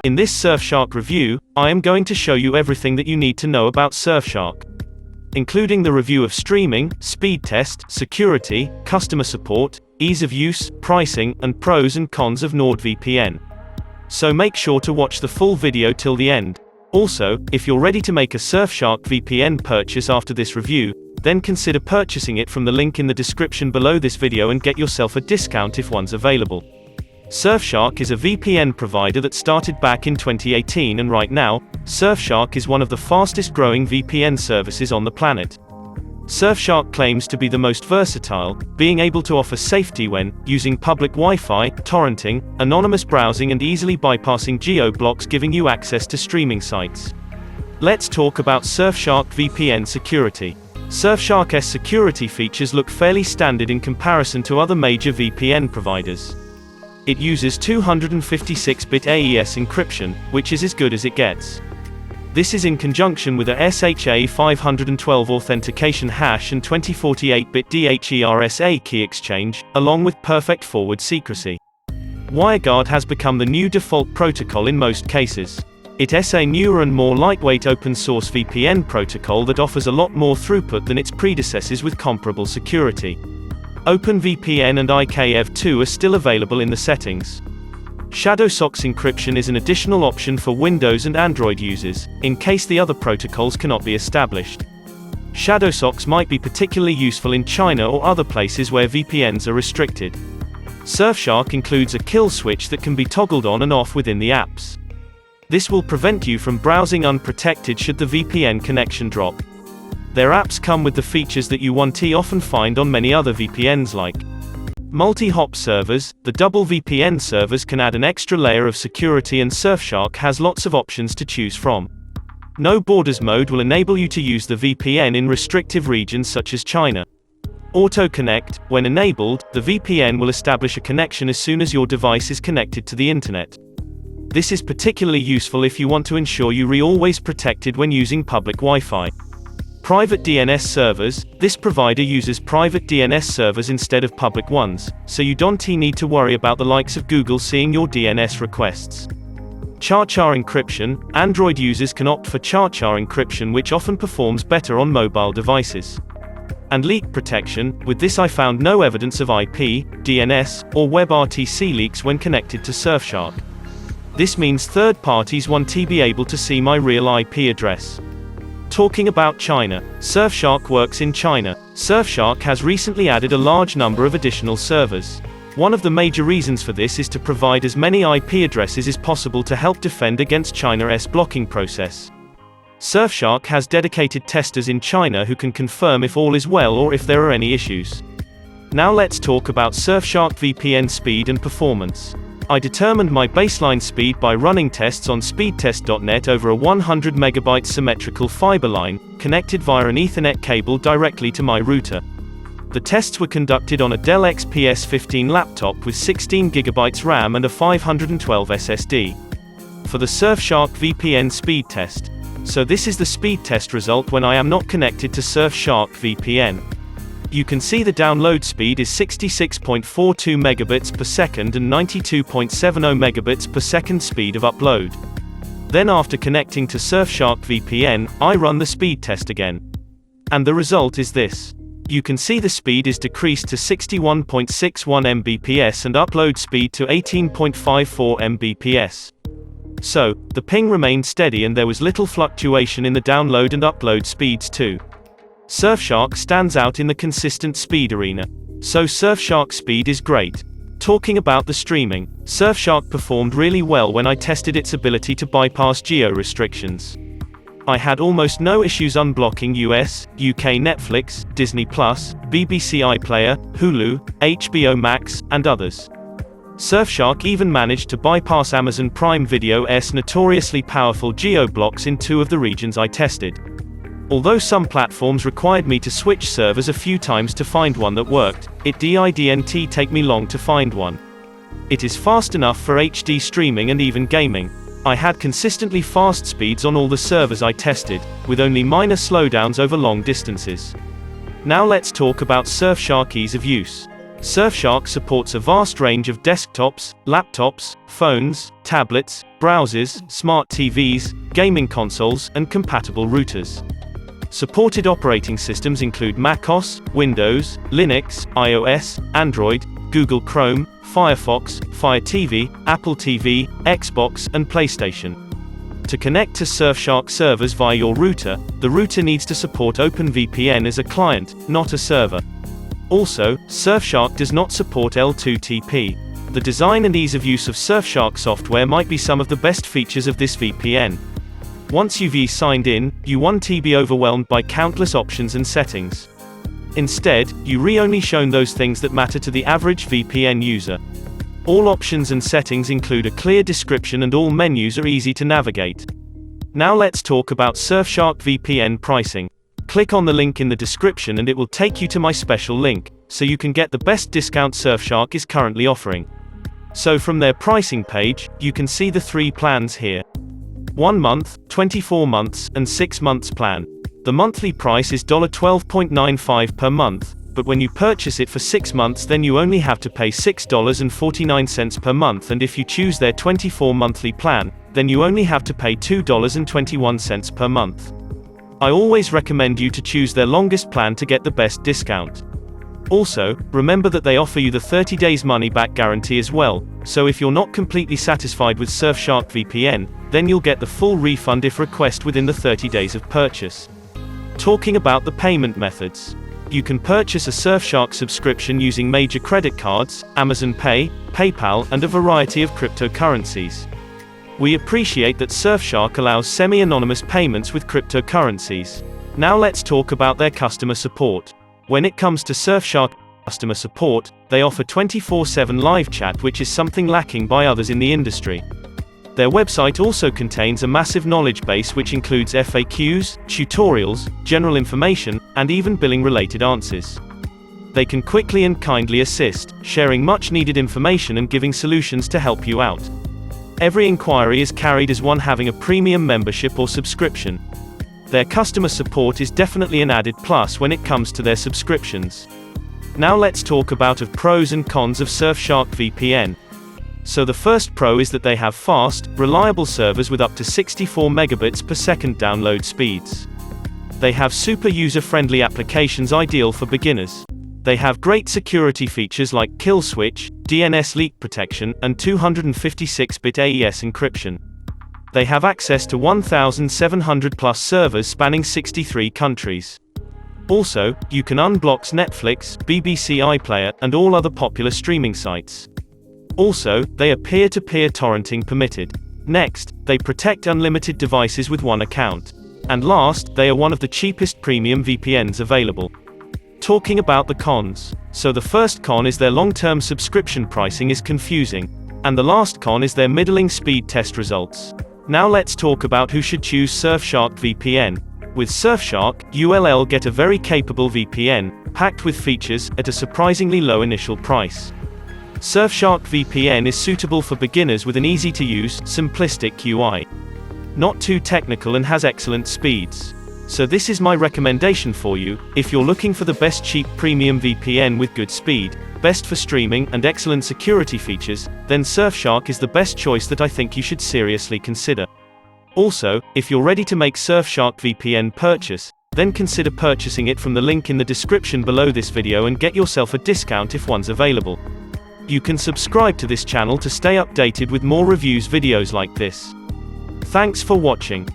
In this Surfshark review, I am going to show you everything that you need to know about Surfshark, including the review of streaming, speed test, security, customer support, ease of use, pricing, and pros and cons of NordVPN. So make sure to watch the full video till the end. Also, if you're ready to make a Surfshark VPN purchase after this review, then consider purchasing it from the link in the description below this video and get yourself a discount if one's available. Surfshark is a VPN provider that started back in 2018, and right now, Surfshark is one of the fastest growing VPN services on the planet. Surfshark claims to be the most versatile, being able to offer safety when using public Wi-Fi, torrenting, anonymous browsing, and easily bypassing geo-blocks, giving you access to streaming sites. Let's talk about Surfshark VPN security. Surfshark's security features look fairly standard in comparison to other major VPN providers. It uses 256-bit AES encryption, which is as good as it gets. This is in conjunction with a SHA-512 authentication hash and 2048-bit DHERSA key exchange, along with perfect forward secrecy. WireGuard has become the new default protocol in most cases. It's a newer and more lightweight open-source VPN protocol that offers a lot more throughput than its predecessors with comparable security. OpenVPN and IKEv2 are still available in the settings. ShadowSock's encryption is an additional option for Windows and Android users, in case the other protocols cannot be established. ShadowSock might be particularly useful in China or other places where VPNs are restricted. Surfshark includes a kill switch that can be toggled on and off within the apps. This will prevent you from browsing unprotected should the VPN connection drop. Their apps come with the features that you often find on many other VPNs, like multi-hop servers. The double VPN servers can add an extra layer of security, and Surfshark has lots of options to choose from. No borders mode will enable you to use the VPN in restrictive regions such as China. Auto connect, when enabled, the VPN will establish a connection as soon as your device is connected to the internet. This is particularly useful if you want to ensure you're always protected when using public Wi-Fi. Private DNS servers. This provider uses private DNS servers instead of public ones, so you don't need to worry about the likes of Google seeing your DNS requests. Char encryption. Android users can opt for Char encryption, which often performs better on mobile devices. And leak protection. With this I found no evidence of IP, DNS, or WebRTC leaks when connected to Surfshark. This means third parties won't be able to see my real IP address. Talking about China. Surfshark works in China. Surfshark has recently added a large number of additional servers. One of the major reasons for this is to provide as many IP addresses as possible to help defend against China's blocking process. Surfshark has dedicated testers in China who can confirm if all is well or if there are any issues. Now let's talk about Surfshark VPN speed and performance. I determined my baseline speed by running tests on speedtest.net over a 100 MB symmetrical fiber line, connected via an Ethernet cable directly to my router. The tests were conducted on a Dell XPS 15 laptop with 16 GB RAM and a 512 SSD. For the Surfshark VPN speed test. So this is the speed test result when I am not connected to Surfshark VPN. You can see the download speed is 66.42 megabits per second and 92.70 megabits per second speed of upload. Then after connecting to Surfshark VPN, I run the speed test again. And the result is this. You can see the speed is decreased to 61.61 Mbps and upload speed to 18.54 Mbps. So, the ping remained steady and there was little fluctuation in the download and upload speeds too. Surfshark stands out in the consistent speed arena. So Surfshark speed is great. Talking about the streaming, Surfshark performed really well when I tested its ability to bypass geo restrictions. I had almost no issues unblocking US, UK Netflix, Disney+, BBC iPlayer, Hulu, HBO Max, and others. Surfshark even managed to bypass Amazon Prime Video's notoriously powerful geo-blocks in 2 of the regions I tested. Although some platforms required me to switch servers a few times to find one that worked, it didn't take me long to find one. It is fast enough for HD streaming and even gaming. I had consistently fast speeds on all the servers I tested, with only minor slowdowns over long distances. Now let's talk about Surfshark ease of use. Surfshark supports a vast range of desktops, laptops, phones, tablets, browsers, smart TVs, gaming consoles, and compatible routers. Supported operating systems include macOS, Windows, Linux, iOS, Android, Google Chrome, Firefox, Fire TV, Apple TV, Xbox, and PlayStation. To connect to Surfshark servers via your router, the router needs to support OpenVPN as a client, not a server. Also, Surfshark does not support L2TP. The design and ease of use of Surfshark software might be some of the best features of this VPN. Once you've signed in, you won't be overwhelmed by countless options and settings. Instead, you're only shown those things that matter to the average VPN user. All options and settings include a clear description and all menus are easy to navigate. Now let's talk about Surfshark VPN pricing. Click on the link in the description and it will take you to my special link, so you can get the best discount Surfshark is currently offering. So from their pricing page, you can see the 3 plans here. 1 month, 24 months, and 6 months plan. The monthly price is $12.95 per month, but when you purchase it for 6 months then you only have to pay $6.49 per month, and if you choose their 24 monthly plan, then you only have to pay $2.21 per month. I always recommend you to choose their longest plan to get the best discount. Also, remember that they offer you the 30 days money-back guarantee as well, so if you're not completely satisfied with Surfshark VPN, then you'll get the full refund if requested within the 30 days of purchase. Talking about the payment methods. You can purchase a Surfshark subscription using major credit cards, Amazon Pay, PayPal, and a variety of cryptocurrencies. We appreciate that Surfshark allows semi-anonymous payments with cryptocurrencies. Now let's talk about their customer support. When it comes to Surfshark customer support, they offer 24/7 live chat, which is something lacking by others in the industry. Their website also contains a massive knowledge base which includes FAQs, tutorials, general information, and even billing-related answers. They can quickly and kindly assist, sharing much needed information and giving solutions to help you out. Every inquiry is carried as one having a premium membership or subscription. Their customer support is definitely an added plus when it comes to their subscriptions. Now let's talk about pros and cons of Surfshark VPN. So the first pro is that they have fast, reliable servers with up to 64 megabits per second download speeds. They have super user-friendly applications ideal for beginners. They have great security features like kill switch, DNS leak protection, and 256-bit AES encryption. They have access to 1,700 plus servers spanning 63 countries. Also, you can unblock Netflix, BBC iPlayer, and all other popular streaming sites. Also, they are peer-to-peer torrenting permitted. Next, they protect unlimited devices with one account. And last, they are one of the cheapest premium VPNs available. Talking about the cons. So the first con is their long-term subscription pricing is confusing. And the last con is their middling speed test results. Now let's talk about who should choose Surfshark VPN. With Surfshark, you'll get a very capable VPN, packed with features, at a surprisingly low initial price. Surfshark VPN is suitable for beginners with an easy-to-use, simplistic UI. Not too technical and has excellent speeds. So this is my recommendation for you. If you're looking for the best cheap premium VPN with good speed, best for streaming, and excellent security features, then Surfshark is the best choice that I think you should seriously consider. Also, if you're ready to make Surfshark VPN purchase, then consider purchasing it from the link in the description below this video and get yourself a discount if one's available. You can subscribe to this channel to stay updated with more reviews videos like this. Thanks for watching.